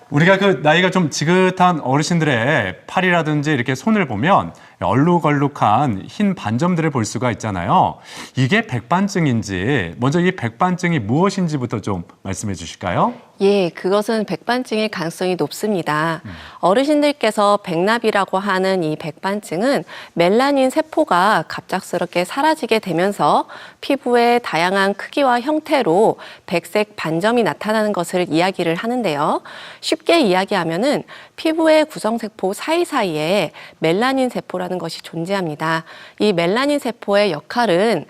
우리가 그 나이가 좀 지긋한 어르신들의 팔이라든지 이렇게 손을 보면 얼룩얼룩한 흰 반점들을 볼 수가 있잖아요. 이게 백반증인지 먼저 이 백반증이 무엇인지부터 좀 말씀해 주실까요? 예, 그것은 백반증일 가능성이 높습니다. 어르신들께서 백납이라고 하는 이 백반증은 멜라닌 세포가 갑작스럽게 사라지게 되면서 피부의 다양한 크기와 형태로 백색 반점이 나타나는 것을 이야기를 하는데요. 쉽게 이야기하면은 피부의 구성세포 사이사이에 멜라닌 세포라는 것이 존재합니다. 이 멜라닌 세포의 역할은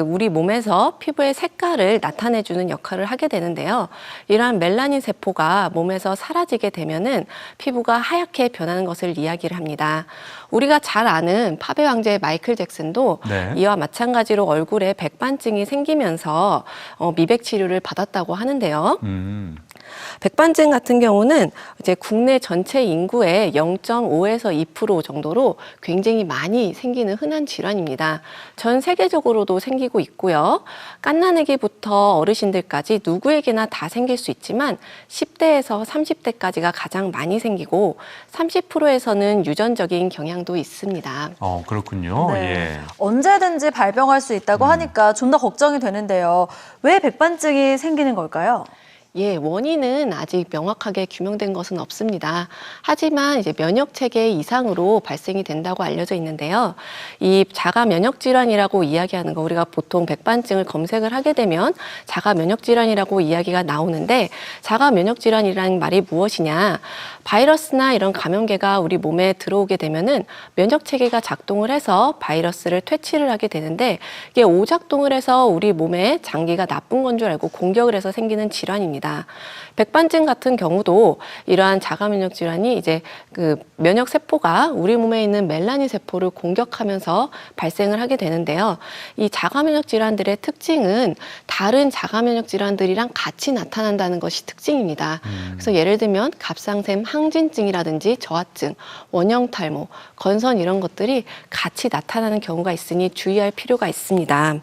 우리 몸에서 피부의 색깔을 나타내주는 역할을 하게 되는데요. 이러한 멜라닌 세포가 몸에서 사라지게 되면은 피부가 하얗게 변하는 것을 이야기를 합니다. 우리가 잘 아는 팝의 왕자의 마이클 잭슨도 네. 이와 마찬가지로 얼굴에 백반증이 생기면서 미백 치료를 받았다고 하는데요. 백반증 같은 경우는 이제 국내 전체 인구의 0.5에서 2% 정도로 굉장히 많이 생기는 흔한 질환입니다. 전 세계적으로도 생기고 있고요. 갓난아기부터 어르신들까지 누구에게나 다 생길 수 있지만 10대에서 30대까지가 가장 많이 생기고 30%에서는 유전적인 경향도 있습니다. 그렇군요. 네. 예. 언제든지 발병할 수 있다고 하니까 좀 더 걱정이 되는데요. 왜 백반증이 생기는 걸까요? 예, 원인은 아직 명확하게 규명된 것은 없습니다. 하지만 이제 면역 체계 이상으로 발생이 된다고 알려져 있는데요. 이 자가 면역 질환이라고 이야기하는 거 우리가 보통 백반증을 검색을 하게 되면 자가 면역 질환이라고 이야기가 나오는데 자가 면역 질환이라는 말이 무엇이냐? 바이러스나 이런 감염계가 우리 몸에 들어오게 되면은 면역 체계가 작동을 해서 바이러스를 퇴치를 하게 되는데 이게 오작동을 해서 우리 몸에 장기가 나쁜 건 줄 알고 공격을 해서 생기는 질환입니다. 백반증 같은 경우도 이러한 자가 면역 질환이 이제 면역 세포가 우리 몸에 있는 멜라닌 세포를 공격하면서 발생을 하게 되는데요. 이 자가 면역 질환들의 특징은 다른 자가 면역 질환들이랑 같이 나타난다는 것이 특징입니다. 그래서 예를 들면 갑상샘 항진증이라든지 저하증, 원형 탈모, 건선 이런 것들이 같이 나타나는 경우가 있으니 주의할 필요가 있습니다.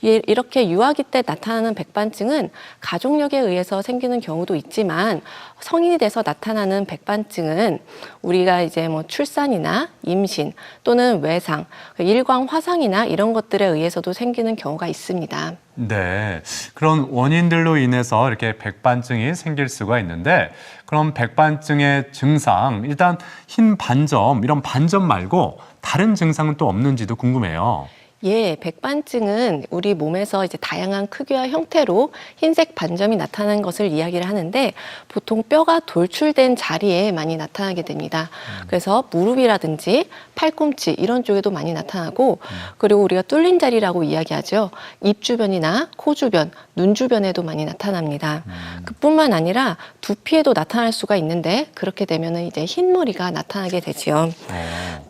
이렇게 유아기 때 나타나는 백반증은 가족력에 의해서 생기는 경우도 있지만 성인이 돼서 나타나는 백반증은 우리가 이제 출산이나 임신 또는 외상, 일광 화상이나 이런 것들에 의해서도 생기는 경우가 있습니다. 네, 그런 원인들로 인해서 이렇게 백반증이 생길 수가 있는데 그럼 백반증의 증상, 일단 흰 반점, 이런 반점 말고 다른 증상은 또 없는지도 궁금해요. 예, 백반증은 우리 몸에서 이제 다양한 크기와 형태로 흰색 반점이 나타나는 것을 이야기를 하는데 보통 뼈가 돌출된 자리에 많이 나타나게 됩니다. 그래서 무릎이라든지 팔꿈치 이런 쪽에도 많이 나타나고 그리고 우리가 뚫린 자리라고 이야기하죠. 입 주변이나 코 주변, 눈 주변에도 많이 나타납니다. 그뿐만 아니라 두피에도 나타날 수가 있는데 그렇게 되면은 이제 흰머리가 나타나게 되지요.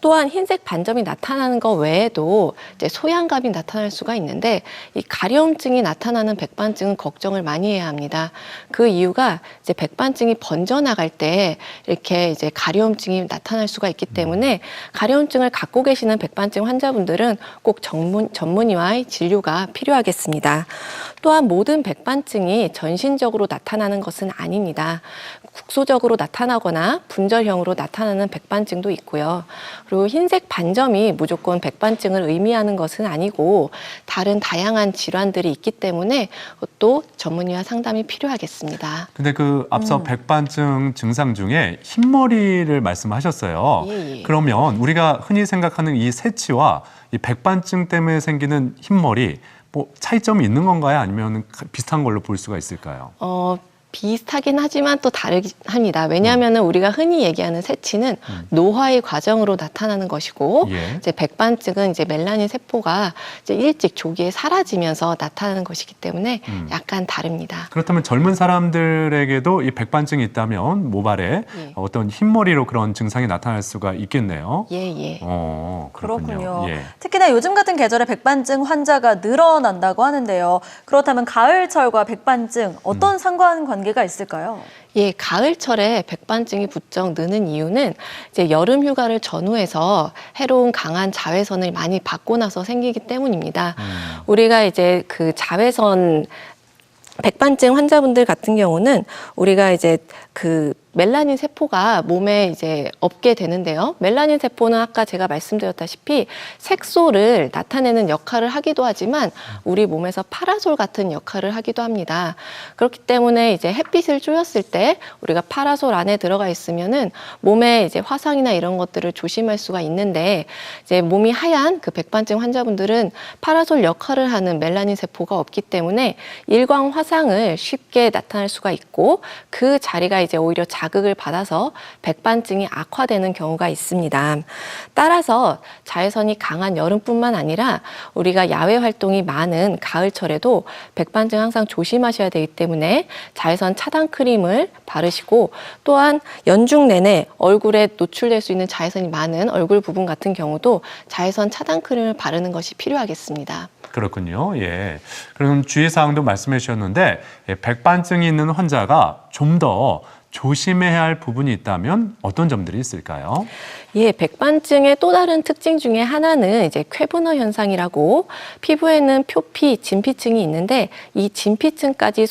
또한 흰색 반점이 나타나는 것 외에도 이제 소양감이 나타날 수가 있는데 이 가려움증이 나타나는 백반증은 걱정을 많이 해야 합니다. 그 이유가 이제 백반증이 번져나갈 때 이렇게 이제 가려움증이 나타날 수가 있기 때문에 가려움증을 갖고 계시는 백반증 환자분들은 꼭 전문의와의 진료가 필요하겠습니다. 또한 모든 백반증이 전신적으로 나타나는 것은 아닙니다. 국소적으로 나타나거나 분절형으로 나타나는 백반증도 있고요. 그리고 흰색 반점이 무조건 백반증을 의미하는 것은 아니고 다른 다양한 질환들이 있기 때문에 또 전문의와 상담이 필요하겠습니다. 근데 앞서 백반증 증상 중에 흰머리를 말씀하셨어요. 예. 그러면 우리가 흔히 생각하는 이 세치와 이 백반증 때문에 생기는 흰머리 차이점이 있는 건가요? 아니면 비슷한 걸로 볼 수가 있을까요? 비슷하긴 하지만 또 다르긴 합니다. 왜냐하면 우리가 흔히 얘기하는 세치는 노화의 과정으로 나타나는 것이고 예. 이제 백반증은 이제 멜라닌 세포가 이제 일찍 조기에 사라지면서 나타나는 것이기 때문에 약간 다릅니다. 그렇다면 젊은 사람들에게도 이 백반증이 있다면 모발에 예. 어떤 흰머리로 그런 증상이 나타날 수가 있겠네요. 예. 그렇군요. 예. 특히나 요즘 같은 계절에 백반증 환자가 늘어난다고 하는데요. 그렇다면 가을철과 백반증 어떤 상관관계가 있을까요? 예, 가을철에 백반증이 부쩍 느는 이유는 이제 여름 휴가를 전후해서 해로운 강한 자외선을 많이 받고 나서 생기기 때문입니다. 우리가 이제 백반증 환자분들 같은 경우는 우리가 이제 멜라닌 세포가 몸에 이제 없게 되는데요. 멜라닌 세포는 아까 제가 말씀드렸다시피 색소를 나타내는 역할을 하기도 하지만 우리 몸에서 파라솔 같은 역할을 하기도 합니다. 그렇기 때문에 이제 햇빛을 쬐었을 때 우리가 파라솔 안에 들어가 있으면은 몸에 이제 화상이나 이런 것들을 조심할 수가 있는데 이제 몸이 하얀 그 백반증 환자분들은 파라솔 역할을 하는 멜라닌 세포가 없기 때문에 일광 화상을 쉽게 나타날 수가 있고 그 자리가 이제 오히려 자극을 받아서 백반증이 악화되는 경우가 있습니다. 따라서 자외선이 강한 여름뿐만 아니라 우리가 야외 활동이 많은 가을철에도 백반증 항상 조심하셔야 되기 때문에 자외선 차단 크림을 바르시고 또한 연중 내내 얼굴에 노출될 수 있는 자외선이 많은 얼굴 부분 같은 경우도 자외선 차단 크림을 바르는 것이 필요하겠습니다. 그렇군요. 예. 그럼 주의사항도 말씀해 주셨는데 백반증이 있는 환자가 좀 더 조심해야 할 부분이 있다면 어떤 점들이 있을까요? 예, 백반증의 또 다른 특징 중에 하나는 이제 쾌분화 현상이라고 피부에는 표피, 진피층이 있는데 이 진피층까지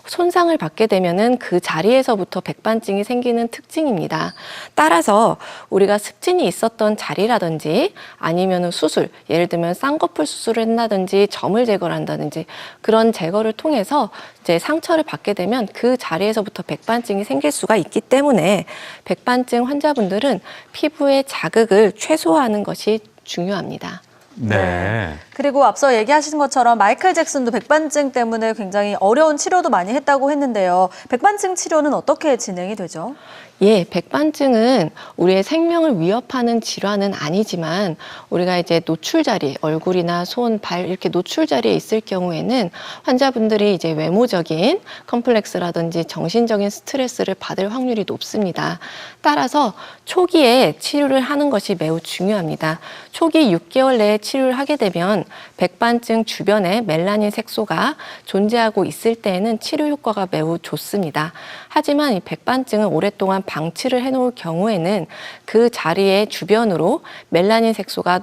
손상을 받게 되면은 그 자리에서부터 백반증이 생기는 특징입니다. 따라서 우리가 습진이 있었던 자리라든지 아니면은 수술, 예를 들면 쌍꺼풀 수술을 한다든지 점을 제거를 한다든지 그런 제거를 통해서 이제 상처를 받게 되면 그 자리에서부터 백반증이 생길 수가 있기 때문에 백반증 환자분들은 피부의 자극을 최소화하는 것이 중요합니다. 네. 그리고 앞서 얘기하신 것처럼 마이클 잭슨도 백반증 때문에 굉장히 어려운 치료도 많이 했다고 했는데요. 백반증 치료는 어떻게 진행이 되죠? 예, 백반증은 우리의 생명을 위협하는 질환은 아니지만 우리가 이제 노출 자리, 얼굴이나 손, 발 이렇게 노출 자리에 있을 경우에는 환자분들이 이제 외모적인 컴플렉스라든지 정신적인 스트레스를 받을 확률이 높습니다. 따라서 초기에 치료를 하는 것이 매우 중요합니다. 초기 6개월 내에 치료를 하게 되면 백반증 주변에 멜라닌 색소가 존재하고 있을 때에는 치료 효과가 매우 좋습니다. 하지만 이 백반증은 오랫동안 방치를 해놓을 경우에는 그 자리의 주변으로 멜라닌 색소가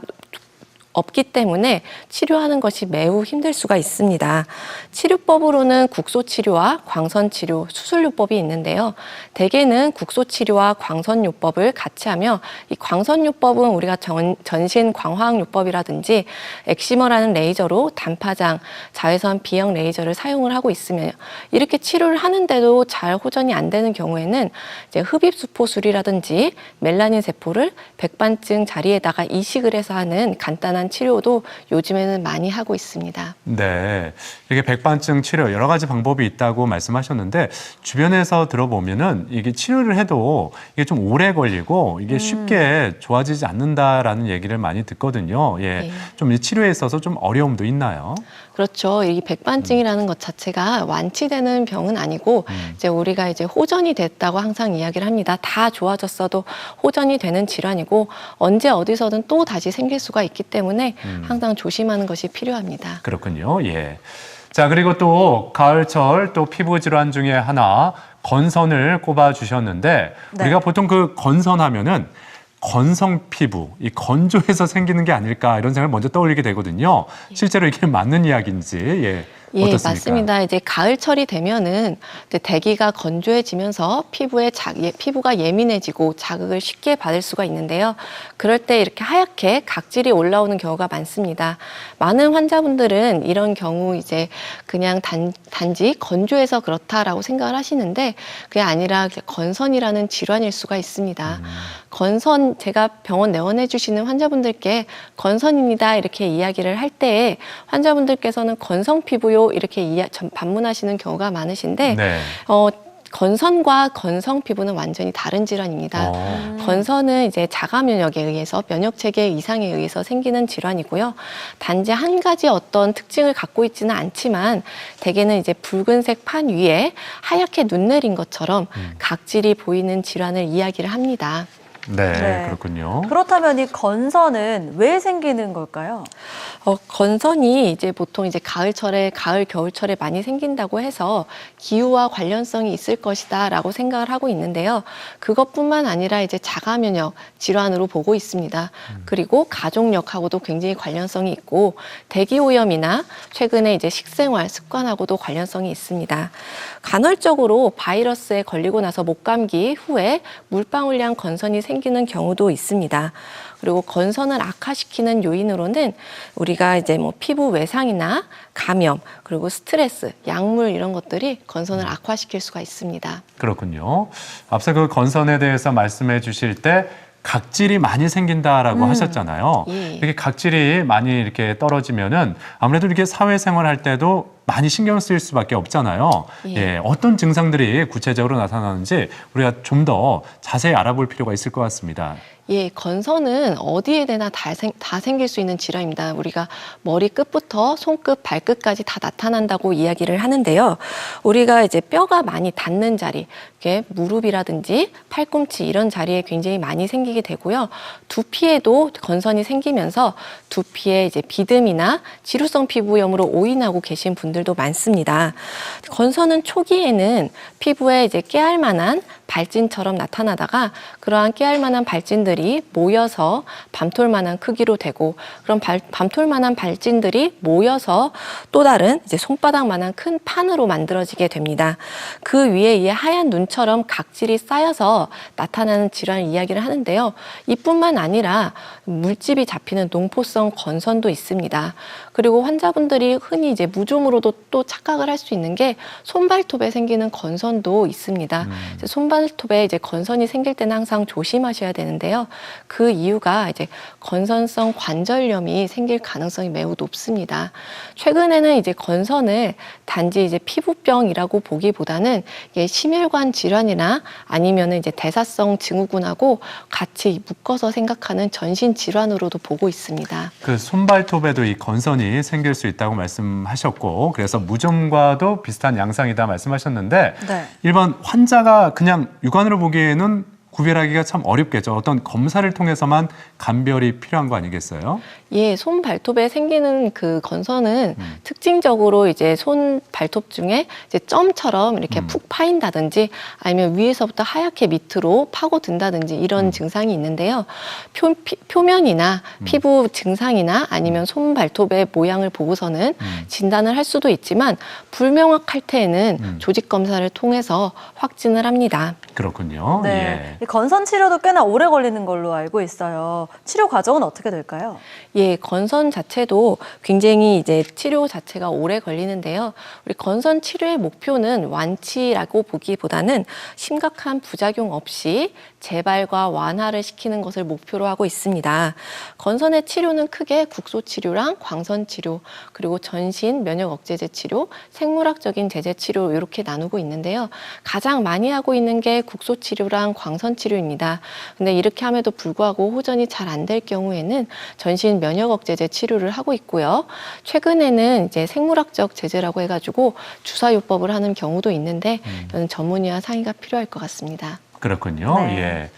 없기 때문에 치료하는 것이 매우 힘들 수가 있습니다. 치료법으로는 국소치료와 광선치료, 수술요법이 있는데요. 대개는 국소치료와 광선요법을 같이 하며 이 광선요법은 우리가 전신 광화학요법이라든지 엑시머라는 레이저로 단파장, 자외선 비형 레이저를 사용을 하고 있으며 이렇게 치료를 하는데도 잘 호전이 안 되는 경우에는 이제 흡입수포술이라든지 멜라닌 세포를 백반증 자리에다가 이식을 해서 하는 간단한 치료도 요즘에는 많이 하고 있습니다. 네. 이게 백반증 치료 여러 가지 방법이 있다고 말씀하셨는데 주변에서 들어보면은 이게 치료를 해도 이게 좀 오래 걸리고 이게 쉽게 좋아지지 않는다라는 얘기를 많이 듣거든요. 예. 네. 좀 이 치료에 있어서 좀 어려움도 있나요? 그렇죠. 이 백반증이라는 것 자체가 완치되는 병은 아니고 이제 우리가 이제 호전이 됐다고 항상 이야기를 합니다. 다 좋아졌어도 호전이 되는 질환이고 언제 어디서든 또 다시 생길 수가 있기 때문에 항상 조심하는 것이 필요합니다. 그렇군요. 예. 자, 그리고 또 가을철 또 피부 질환 중에 하나 건선을 꼽아 주셨는데 네. 우리가 보통 그 건선하면은 건성 피부, 이 건조해서 생기는 게 아닐까 이런 생각을 먼저 떠올리게 되거든요. 실제로 이게 맞는 이야기인지 예, 어떻습니까? 맞습니다. 이제 가을철이 되면은 이제 대기가 건조해지면서 피부가 예민해지고 자극을 쉽게 받을 수가 있는데요. 그럴 때 이렇게 하얗게 각질이 올라오는 경우가 많습니다. 많은 환자분들은 이런 경우 이제 그냥 단지 건조해서 그렇다라고 생각을 하시는데 그게 아니라 건선이라는 질환일 수가 있습니다. 건선 제가 병원 내원해 주시는 환자분들께 건선입니다 이렇게 이야기를 할 때에 환자분들께서는 건성 피부요 이렇게 반문하시는 경우가 많으신데 네. 건선과 건성 피부는 완전히 다른 질환입니다. 건선은 이제 자가 면역에 의해서 면역 체계 이상에 의해서 생기는 질환이고요. 단지 한 가지 어떤 특징을 갖고 있지는 않지만 대개는 이제 붉은색 판 위에 하얗게 눈 내린 것처럼 각질이 보이는 질환을 이야기를 합니다. 네, 그렇군요. 그렇다면 이 건선은 왜 생기는 걸까요? 건선이 이제 보통 이제 가을철에, 겨울철에 많이 생긴다고 해서 기후와 관련성이 있을 것이다라고 생각을 하고 있는데요. 그것뿐만 아니라 이제 자가 면역 질환으로 보고 있습니다. 그리고 가족력하고도 굉장히 관련성이 있고 대기 오염이나 최근에 이제 식생활 습관하고도 관련성이 있습니다. 간헐적으로 바이러스에 걸리고 나서 목감기 후에 물방울량 건선이 생기는 경우도 있습니다. 그리고 건선을 악화시키는 요인으로는 우리가 이제 뭐 피부 외상이나 감염, 그리고 스트레스, 약물 이런 것들이 건선을 악화시킬 수가 있습니다. 그렇군요. 앞서 그 건선에 대해서 말씀해 주실 때 각질이 많이 생긴다라고 하셨잖아요. 예. 이렇게 각질이 많이 이렇게 떨어지면은 아무래도 이렇게 사회생활 할 때도 많이 신경 쓰일 수밖에 없잖아요. 예. 예, 어떤 증상들이 구체적으로 나타나는지 우리가 좀 더 자세히 알아볼 필요가 있을 것 같습니다. 예, 건선은 어디에나 다 생길 수 있는 질환입니다. 우리가 머리 끝부터 손끝, 발끝까지 다 나타난다고 이야기를 하는데요. 우리가 이제 뼈가 많이 닿는 자리, 이게 무릎이라든지 팔꿈치 이런 자리에 굉장히 많이 생기게 되고요. 두피에도 건선이 생기면서 두피에 이제 비듬이나 지루성 피부염으로 오인하고 계신 분들도 많습니다. 건선은 초기에는 피부에 이제 깨알 만한 발진처럼 나타나다가 그러한 깨알 만한 발진들이 모여서 밤톨만한 크기로 되고 그런 밤톨만한 발진들이 모여서 또 다른 이제 손바닥만한 큰 판으로 만들어지게 됩니다. 그 위에 이 하얀 눈처럼 각질이 쌓여서 나타나는 질환을 이야기를 하는데요. 이뿐만 아니라 물집이 잡히는 농포성 건선도 있습니다. 그리고 환자분들이 흔히 이제 무좀으로도 또 착각을 할 수 있는 게 손발톱에 생기는 건선도 있습니다. 손발톱에 이제 건선이 생길 때는 항상 조심하셔야 되는데요. 그 이유가 이제 건선성 관절염이 생길 가능성이 매우 높습니다. 최근에는 이제 건선을 단지 이제 피부병이라고 보기보다는 이게 심혈관 질환이나 아니면은 이제 대사성 증후군하고 같이 묶어서 생각하는 전신 질환으로도 보고 있습니다. 그 손발톱에도 이 건선이 생길 수 있다고 말씀하셨고 그래서 무좀과도 비슷한 양상이다 말씀하셨는데 네. 일반 환자가 그냥 육안으로 보기에는 구별하기가 참 어렵겠죠. 어떤 검사를 통해서만 감별이 필요한 거 아니겠어요? 예, 손 발톱에 생기는 그 건선은 특징적으로 이제 손 발톱 중에 이제 점처럼 이렇게 푹 파인다든지 아니면 위에서부터 하얗게 밑으로 파고든다든지 이런 증상이 있는데요. 표면이나 피부 증상이나 아니면 손 발톱의 모양을 보고서는 진단을 할 수도 있지만 불명확할 때에는 조직 검사를 통해서 확진을 합니다. 그렇군요. 네. 예. 이 건선 치료도 꽤나 오래 걸리는 걸로 알고 있어요. 치료 과정은 어떻게 될까요? 예, 건선 자체도 굉장히 이제 치료 자체가 오래 걸리는데요. 우리 건선 치료의 목표는 완치라고 보기보다는 심각한 부작용 없이 재발과 완화를 시키는 것을 목표로 하고 있습니다. 건선의 치료는 크게 국소 치료랑 광선 치료, 그리고 전신 면역 억제제 치료, 생물학적인 제제 치료 이렇게 나누고 있는데요. 가장 많이 하고 있는 게 국소 치료랑 광선 치료입니다. 근데 이렇게 함에도 불구하고 호전이 잘 안 될 경우에는 전신 면역 억제제 치료를 하고 있고요. 최근에는 이제 생물학적 제제라고 해가지고 주사요법을 하는 경우도 있는데 이건 전문의와 상의가 필요할 것 같습니다. 그렇군요. 네. 예.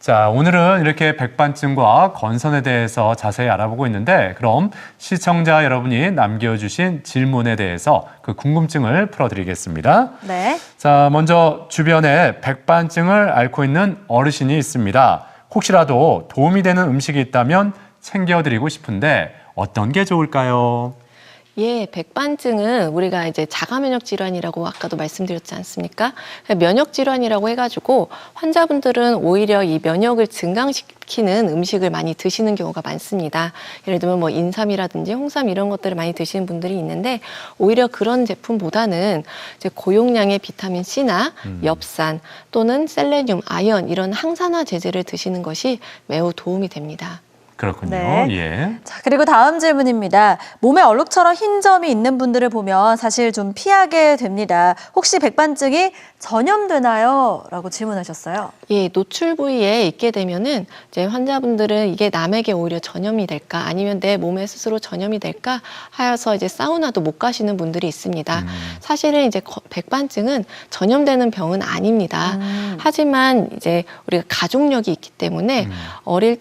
자, 오늘은 이렇게 백반증과 건선에 대해서 자세히 알아보고 있는데 그럼 시청자 여러분이 남겨주신 질문에 대해서 그 궁금증을 풀어드리겠습니다. 네. 자, 먼저 주변에 백반증을 앓고 있는 어르신이 있습니다. 혹시라도 도움이 되는 음식이 있다면 챙겨드리고 싶은데 어떤 게 좋을까요? 예, 백반증은 우리가 이제 자가면역 질환이라고 아까도 말씀드렸지 않습니까? 면역 질환이라고 해가지고 환자분들은 오히려 이 면역을 증강시키는 음식을 많이 드시는 경우가 많습니다. 예를 들면 뭐 인삼이라든지 홍삼 이런 것들을 많이 드시는 분들이 있는데 오히려 그런 제품보다는 이제 고용량의 비타민 C나 엽산 또는 셀레늄, 아연 이런 항산화 제제를 드시는 것이 매우 도움이 됩니다. 그렇군요. 네. 예. 자, 그리고 다음 질문입니다. 몸에 얼룩처럼 흰 점이 있는 분들을 보면 사실 좀 피하게 됩니다. 혹시 백반증이 전염되나요? 라고 질문하셨어요. 예, 노출 부위에 있게 되면은 이제 환자분들은 이게 남에게 오히려 전염이 될까 아니면 내 몸에 스스로 전염이 될까 하여서 이제 사우나도 못 가시는 분들이 있습니다. 사실은 이제 백반증은 전염되는 병은 아닙니다. 하지만 이제 우리가 가족력이 있기 때문에 어릴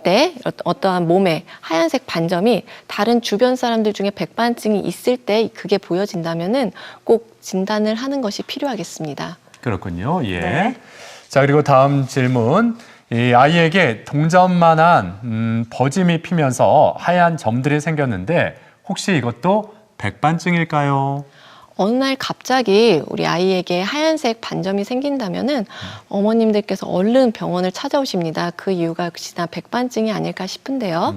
때 어떠한 몸에 하얀색 반점이 다른 주변 사람들 중에 백반증이 있을 때 그게 보여진다면은 꼭 진단을 하는 것이 필요하겠습니다. 그렇군요. 예. 네. 자, 그리고 다음 질문. 이 아이에게 동점만한 버짐이 피면서 하얀 점들이 생겼는데 혹시 이것도 백반증일까요? 어느 날 갑자기 우리 아이에게 하얀색 반점이 생긴다면은 어머님들께서 얼른 병원을 찾아오십니다. 그 이유가 역시나 백반증이 아닐까 싶은데요.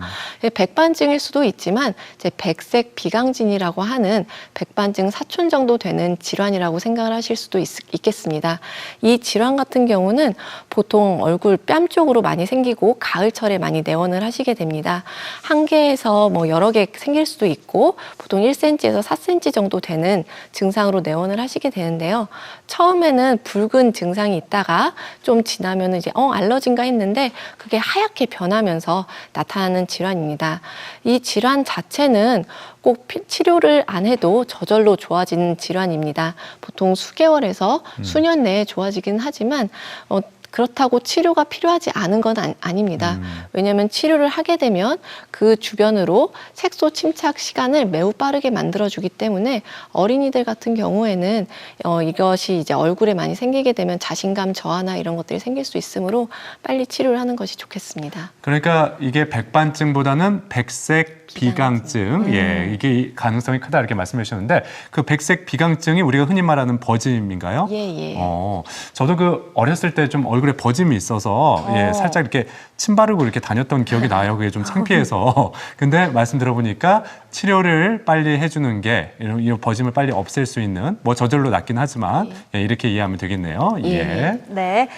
백반증일 수도 있지만 이제 백색 비강진이라고 하는 백반증 사촌 정도 되는 질환이라고 생각을 하실 수도 있겠습니다. 이 질환 같은 경우는 보통 얼굴 뺨 쪽으로 많이 생기고 가을철에 많이 내원을 하시게 됩니다. 한 개에서 뭐 여러 개 생길 수도 있고 보통 1cm에서 4cm 정도 되는 증상으로 내원을 하시게 되는데요. 처음에는 붉은 증상이 있다가 좀 지나면 이제 알러지인가 했는데 그게 하얗게 변하면서 나타나는 질환입니다. 이 질환 자체는 꼭 치료를 안 해도 저절로 좋아지는 질환입니다. 보통 수개월에서 수년 내에 좋아지긴 하지만 그렇다고 치료가 필요하지 않은 건 아닙니다. 왜냐하면 치료를 하게 되면 그 주변으로 색소 침착 시간을 매우 빠르게 만들어주기 때문에 어린이들 같은 경우에는 이것이 이제 얼굴에 많이 생기게 되면 자신감 저하나 이런 것들이 생길 수 있으므로 빨리 치료를 하는 것이 좋겠습니다. 그러니까 이게 백반증보다는 백색 비강증, 예, 이게 가능성이 크다 이렇게 말씀해 주셨는데 그 백색 비강증이 우리가 흔히 말하는 버짐인가요? 예, 예. 저도 그 어렸을 때 좀 얼굴에 버짐이 있어서 예, 살짝 이렇게 침 바르고 이렇게 다녔던 기억이 나요. 그게 좀 창피해서. 근데 말씀 들어보니까 치료를 빨리 해주는 게 이 버짐을 빨리 없앨 수 있는 뭐 저절로 낫긴 하지만 예, 이렇게 이해하면 되겠네요. 예. 네.